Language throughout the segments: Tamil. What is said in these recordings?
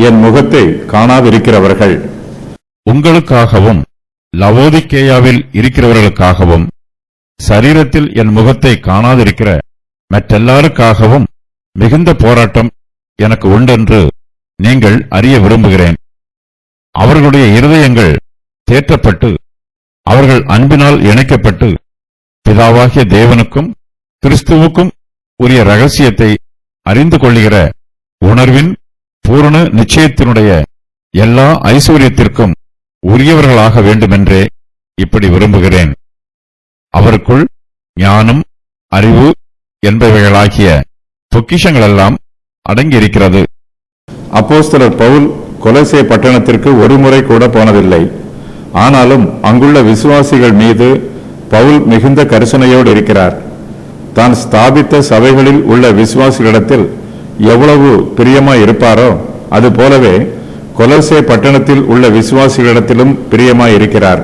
என் முகத்தை காணாதிருக்கிறவர்கள். உங்களுக்காகவும் லவோதிக்கேயாவில் இருக்கிறவர்களுக்காகவும் சரீரத்தில் என் முகத்தை காணாதிருக்கிற மற்றெல்லாருக்காகவும் மிகுந்த போராட்டம் எனக்கு உண்டென்று நீங்கள் அறிய விரும்புகிறேன். அவர்களுடைய இருதயங்கள் தேற்றப்பட்டு அவர்கள் அன்பினால் இணைக்கப்பட்டு பிதாவாகிய தேவனுக்கும் கிறிஸ்துவுக்கும் உரிய ரகசியத்தை அறிந்து கொள்ளுகிற உணர்வின் பூரண நிச்சயத்தினுடைய எல்லா ஐஸ்வர்யத்திற்கும் உரியவர்களாக வேண்டுமென்றே இப்படி விரும்புகிறேன். அவருக்குள் ஞானம், அறிவு என்பவைகளாகிய பொக்கிஷங்களெல்லாம் அடங்கியிருக்கிறது. அப்போஸ்தலர் பவுல் கொலோசே பட்டணத்திற்கு ஒருமுறை கூட போனதில்லை. ஆனாலும் அங்குள்ள விசுவாசிகள் மீது பவுல் மிகுந்த கரிசனையோடு இருக்கிறார். தான் ஸ்தாபித்த சபைகளில் உள்ள விசுவாசிகளிடத்தில் எவ்வளவு பிரியமாய் இருப்பாரோ அது போலவே கொலோசே பட்டணத்தில் உள்ள விசுவாசிகளிடத்திலும் பிரியமாய் இருக்கிறார்.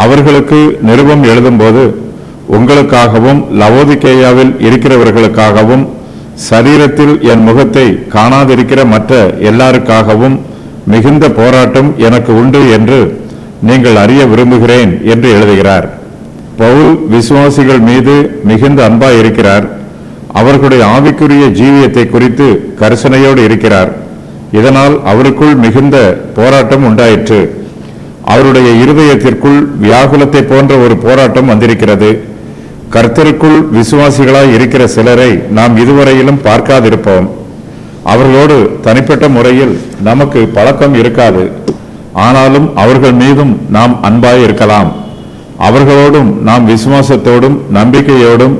அவர்களுக்கு நிருபம் எழுதும்போது உங்களுக்காகவும் லவோதிக்கேயாவில் இருக்கிறவர்களுக்காகவும் சரீரத்தில் என் முகத்தை காணாதிருக்கிற மற்ற எல்லாருக்காகவும் மிகுந்த போராட்டம் எனக்கு உண்டு என்று நீங்கள் அறிய விரும்புகிறேன் என்று எழுதுகிறார். பவுல் விசுவாசிகள் மீது மிகுந்த அன்பாய் இருக்கிறார். அவர்களுடைய ஆவிக்குரிய ஜீவியத்தை குறித்து கரிசனையோடு இருக்கிறார். இதனால் அவருக்குள் மிகுந்த போராட்டம் உண்டாயிற்று. அவருடைய இருதயத்திற்குள் வியாகுலத்தை போன்ற ஒரு போராட்டம் வந்திருக்கிறது. கர்த்தருக்குள் விசுவாசிகளாய் இருக்கிற சிலரை நாம் இதுவரையிலும் பார்க்காதிருப்போம். அவர்களோடு தனிப்பட்ட முறையில் நமக்கு பழக்கம் இருக்காது. ஆனாலும் அவர்கள் மீதும் நாம் அன்பாய் இருக்கலாம். அவர்களோடும் நாம் விசுவாசத்தோடும் நம்பிக்கையோடும்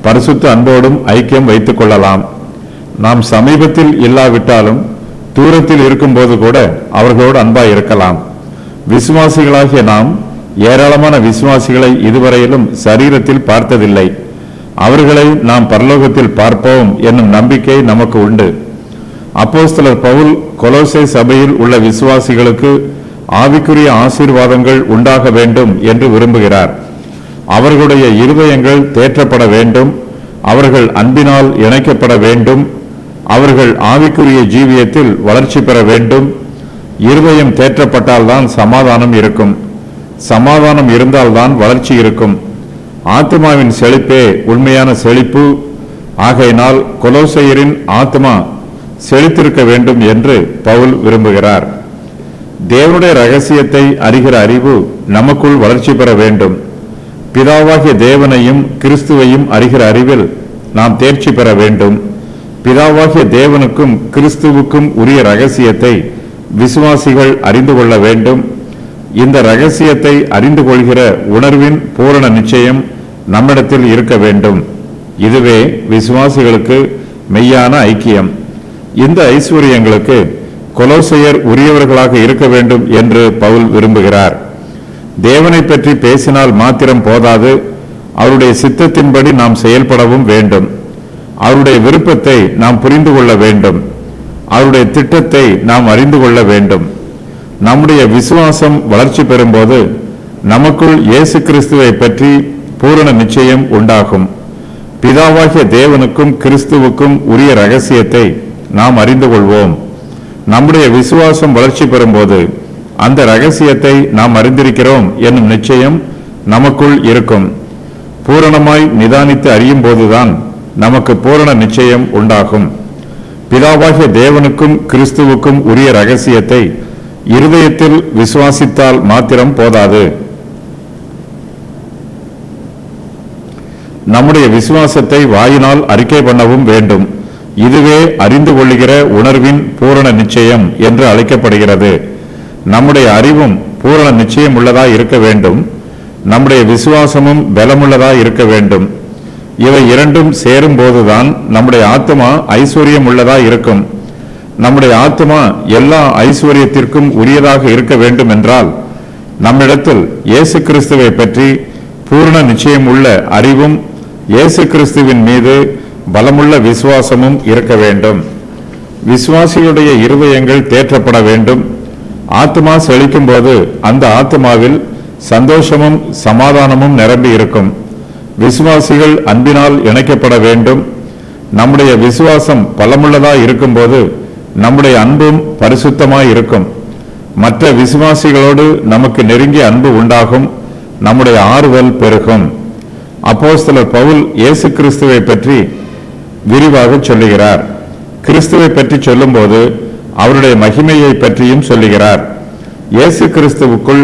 பரிசுத்த அன்போடும் ஐக்கியம் வைத்துக் கொள்ளலாம். நாம் சமீபத்தில் இல்லாவிட்டாலும் தூரத்தில் இருக்கும்போது கூட அவர்களோடு அன்பாய் இருக்கலாம். விசுவாசிகளாகிய நாம் ஏராளமான விசுவாசிகளை இதுவரையிலும் சரீரத்தில் பார்த்ததில்லை. அவர்களை நாம் பரலோகத்தில் பார்ப்போம் என்னும் நம்பிக்கை நமக்கு உண்டு. அப்போஸ்தலர் பவுல் கொலோசே சபையில் உள்ள விசுவாசிகளுக்கு ஆவிக்குரிய ஆசீர்வாதங்கள் உண்டாக வேண்டும் என்று விரும்புகிறார். அவர்களுடைய இருதயங்கள் தேற்றப்பட வேண்டும். அவர்கள் அன்பினால் இணைக்கப்பட வேண்டும். அவர்கள் ஆவிக்குரிய ஜீவியத்தில் வளர்ச்சி பெற வேண்டும். இருதயம் தேற்றப்பட்டால்தான் சமாதானம் இருக்கும். சமாதானம் இருந்தால்தான் வளர்ச்சி இருக்கும். ஆத்மாவின் செழிப்பே உண்மையான செழிப்பு. ஆகையினால் கொலோசையரின் ஆத்மா செழித்திருக்க வேண்டும் என்று பவுல் விரும்புகிறார். தேவனுடைய ரகசியத்தை அறிகிற அறிவு நமக்குள் வளர்ச்சி பெற வேண்டும். பிதாவாகிய தேவனையும் கிறிஸ்துவையும் அறிகிற அறிவில் நாம் தேர்ச்சி பெற வேண்டும். பிதாவாகிய தேவனுக்கும் கிறிஸ்துவுக்கும் உரிய ரகசியத்தை விசுவாசிகள் அறிந்து கொள்ள வேண்டும். இந்த ரகசியத்தை அறிந்து கொள்கிற உணர்வின் பூரண நிச்சயம் நம்மிடத்தில் இருக்க வேண்டும். இதுவே விசுவாசிகளுக்கு மெய்யான ஐக்கியம். இந்த ஐஸ்வர்யங்களுக்கு கொலோசையர் உரியவர்களாக இருக்க வேண்டும் என்று பவுல் விரும்புகிறார். தேவனை பற்றி பேசினால் மாத்திரம் போதாது, அவருடைய சித்தத்தின்படி நாம் செயல்படவும் வேண்டும். அவருடைய விருப்பத்தை நாம் புரிந்து கொள்ள வேண்டும். அவருடைய திட்டத்தை நாம் அறிந்து கொள்ள வேண்டும். நம்முடைய விசுவாசம் வளர்ச்சி பெறும்போது நமக்குள் இயேசு கிறிஸ்துவை பற்றி பூரண நிச்சயம் உண்டாகும். பிதாவாகிய தேவனுக்கும் கிறிஸ்துவுக்கும் உரிய ரகசியத்தை நாம் அறிந்து கொள்வோம். நம்முடைய விசுவாசம் வளர்ச்சி பெறும்போது அந்த ரகசியத்தை நாம் அறிந்திருக்கிறோம் என்னும் நிச்சயம் நமக்குள் இருக்கும். பூரணமாய் நிதானித்து அறியும் போதுதான் நமக்கு பூரண நிச்சயம் உண்டாகும். பிதாவாகிய தேவனுக்கும் கிறிஸ்துவுக்கும் உரிய ரகசியத்தை இருதயத்தில் விசுவாசித்தால் மாத்திரம் போதாது. நம்முடைய விசுவாசத்தை வாயினால் அறிக்கை பண்ணவும் வேண்டும். இதுவே அறிந்து கொள்ளுகிற உணர்வின் பூரண நிச்சயம் என்று அழைக்கப்படுகிறது. நம்முடைய அறிவும் பூரண நிச்சயம் உள்ளதாய் இருக்க வேண்டும். நம்முடைய விசுவாசமும் பலமுள்ளதாய் இருக்க வேண்டும். இவை இரண்டும் சேரும் போதுதான் நம்முடைய ஆத்மா ஐஸ்வர்யம் உள்ளதாய் இருக்கும். நம்முடைய ஆத்மா எல்லா ஐஸ்வர்யத்திற்கும் உரியதாக இருக்க வேண்டும் என்றால் நம்மிடத்தில் இயேசு கிறிஸ்துவை பற்றி பூரண நிச்சயம் உள்ள அறிவும் இயேசு கிறிஸ்துவின் மீது பலமுள்ள விசுவாசமும் இருக்க வேண்டும். விசுவாசியுடைய இருதயங்கள் தேற்றப்பட வேண்டும். ஆத்மா செழிக்கும் போது அந்த ஆத்மாவில் சந்தோஷமும் சமாதானமும் நிரம்பி இருக்கும். விசுவாசிகள் அன்பினால் இணைக்கப்பட வேண்டும். நம்முடைய விசுவாசம் பலமுள்ளதாய் இருக்கும்போது நம்முடைய அன்பும் பரிசுத்தமாய் இருக்கும். மற்ற விசுவாசிகளோடு நமக்கு நெருங்கிய அன்பு உண்டாகும். நம்முடைய ஆறுதல் பெருகும். அப்போஸ்தலர் பவுல் இயேசு கிறிஸ்துவை பற்றி விரிவாக சொல்லுகிறார். கிறிஸ்துவை பற்றி சொல்லும்போது அவருடைய மகிமையை பற்றியும் சொல்லுகிறார். இயேசு கிறிஸ்துவுக்குள்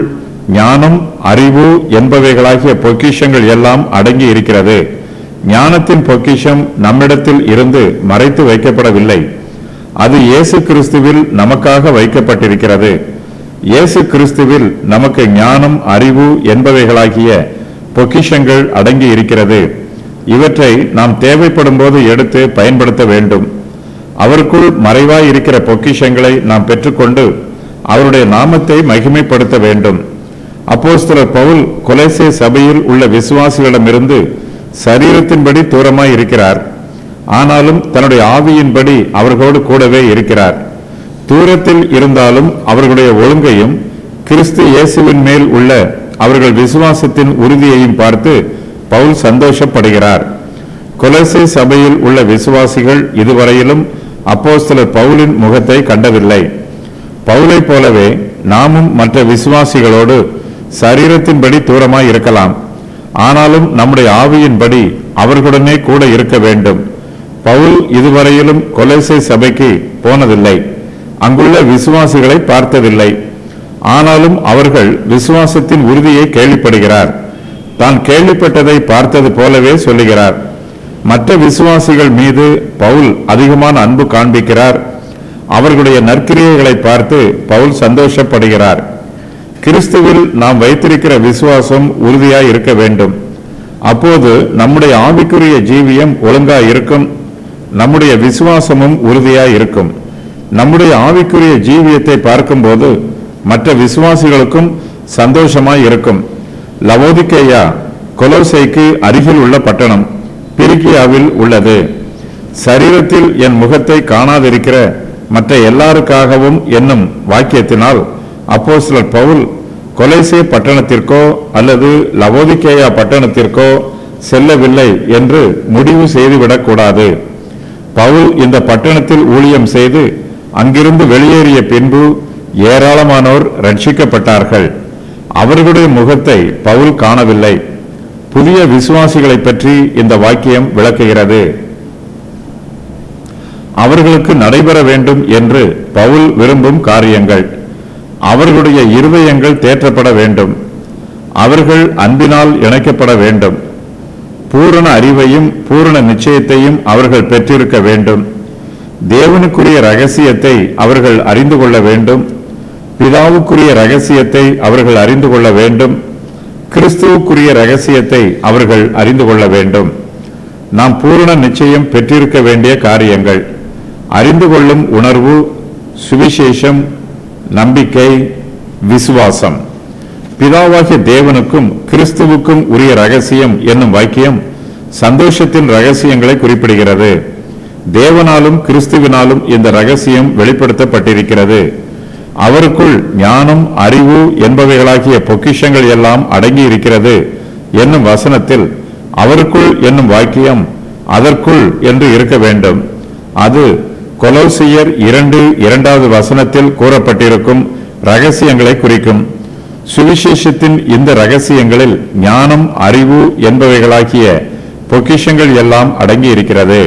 ஞானம், அறிவு என்பவைகளாகிய பொக்கிஷங்கள் எல்லாம் அடங்கி இருக்கிறது. ஞானத்தின் பொக்கிஷம் நம்மிடத்தில் இருந்து மறைத்து வைக்கப்படவில்லை. அது இயேசு கிறிஸ்துவில் நமக்காக வைக்கப்பட்டிருக்கிறது. இயேசு கிறிஸ்துவில் நமக்கு ஞானம், அறிவு என்பவைகளாகிய பொக்கிஷங்கள் அடங்கி இருக்கிறது. இவற்றை நாம் தேவைப்படும் போது எடுத்து பயன்படுத்த வேண்டும். அவருக்குள் மறைவாய் இருக்கிற பொக்கிஷங்களை நாம் பெற்றுக்கொண்டு அவருடைய நாமத்தை மகிமைப்படுத்த வேண்டும். அப்போஸ்தலர் பவுல் கொலோசே சபையில் உள்ள விசுவாசிகளிடமிருந்து சரீரத்தின்படி தூரமாய் இருக்கிறார். ஆனாலும் தன்னுடைய ஆவியின்படி அவர்களோடு கூடவே இருக்கிறார். தூரத்தில் இருந்தாலும் அவர்களுடைய ஒழுங்கையும் கிறிஸ்து இயேசுவின் மேல் உள்ள அவர்கள் விசுவாசத்தின் உறுதியையும் பார்த்து பவுல் சந்தோஷப்படுகிறார். கொலோசே சபையில் உள்ள விசுவாசிகள் இதுவரையிலும் அப்போஸ்தலர் பவுலின் முகத்தை கண்டதில்லை. பவுலை போலவே நாமும் மற்ற விசுவாசிகளோடு சரீரத்தின்படி தூரமாய் இருக்கலாம். ஆனாலும் நம்முடைய ஆவியின்படி அவர்களுடனே கூட இருக்க வேண்டும். பவுல் இதுவரையிலும் கொலோசே சபைக்கு போனதில்லை. அங்குள்ள விசுவாசிகளை பார்த்ததில்லை. ஆனாலும் அவர்கள் விசுவாசத்தின் உறுதியை கேள்விப்படுகிறார். தான் கேள்விப்பட்டதை பார்த்தது போலவே சொல்லுகிறார். மற்ற விசுவாசிகள் மீது பவுல் அதிகமான அன்பு காண்பிக்கிறார். அவர்களுடைய நற்கிரியைகளை பார்த்து பவுல் சந்தோஷப்படுகிறார். கிறிஸ்துவில் நாம் வைத்திருக்கிற விசுவாசம் உறுதியாய் இருக்க வேண்டும். அப்போது நம்முடைய ஆவிக்குரிய ஜீவியம் ஒழுங்காய் இருக்கும். நம்முடைய விசுவாசமும் உறுதியாய் இருக்கும். நம்முடைய ஆவிக்குரிய ஜீவியத்தை பார்க்கும்போது மற்ற விசுவாசிகளுக்கும் சந்தோஷமாய் இருக்கும். லவோதிக்கேயா கொலோசைக்கு அருகில் உள்ள பட்டணம், பிரிகியாவில் உள்ளது. சரீரத்தில் என் முகத்தை காணாதிருக்கிற மற்ற எல்லாருக்காகவும் என்னும் வாக்கியத்தினால் அப்போஸ்தலர் பவுல் கொலோசே பட்டணத்திற்கோ அல்லது லவோதிக்கேயா பட்டணத்திற்கோ செல்லவில்லை என்று முடிவு செய்துவிடக்கூடாது. பவுல் இந்த பட்டணத்தில் ஊழியம் செய்து அங்கிருந்து வெளியேறிய பின்பு ஏராளமானோர் ரட்சிக்கப்பட்டார்கள். அவர்களுடைய முகத்தை பவுல் காணவில்லை. புதிய விசுவாசிகளை பற்றி இந்த வாக்கியம் விளக்குகிறது. அவர்களுக்கு நடைபெற வேண்டும் என்று பவுல் விரும்பும் காரியங்கள். அவர்களுடைய இருதயங்கள் தேற்றப்பட வேண்டும். அவர்கள் அன்பினால் இணைக்கப்பட வேண்டும். பூரண அறிவையும் பூரண நிச்சயத்தையும் அவர்கள் பெற்றிருக்க வேண்டும். தேவனுக்குரிய ரகசியத்தை அவர்கள் அறிந்து கொள்ள வேண்டும். பிதாவுக்குரிய ரகசியத்தை அவர்கள் அறிந்து கொள்ள வேண்டும். கிறிஸ்துவுக்குரிய ரகசியத்தை அவர்கள் அறிந்து கொள்ள வேண்டும். நாம் பூரண நிச்சயம் பெற்றிருக்க வேண்டிய காரியங்கள்: அறிந்து கொள்ளும் உணர்வு, சுவிசேஷம், நம்பிக்கை, விசுவாசம். பிதாவாகிய தேவனுக்கும் கிறிஸ்துவுக்கும் உரிய ரகசியம் என்னும் வாக்கியம் சந்தோஷத்தின் ரகசியங்களை குறிப்பிடுகிறது. தேவனாலும் கிறிஸ்துவினாலும் இந்த ரகசியம் வெளிப்படுத்தப்பட்டிருக்கிறது. அவருக்குள் ஞானம், அறிவு என்பவைகளாகிய பொக்கிஷங்கள் எல்லாம் அடங்கி இருக்கிறது என்னும் வசனத்தில் அவருக்குள் என்னும் வாக்கியம் அதற்குள் என்று இருக்க வேண்டும். அது கொலோசியர் 2:2 வசனத்தில் கூறப்பட்டிருக்கும் ரகசியங்களை குறிக்கும். சுவிசேஷத்தின் இந்த ரகசியங்களில் ஞானம், அறிவு என்பவைகளாகிய பொக்கிஷங்கள் எல்லாம் அடங்கி இருக்கிறது.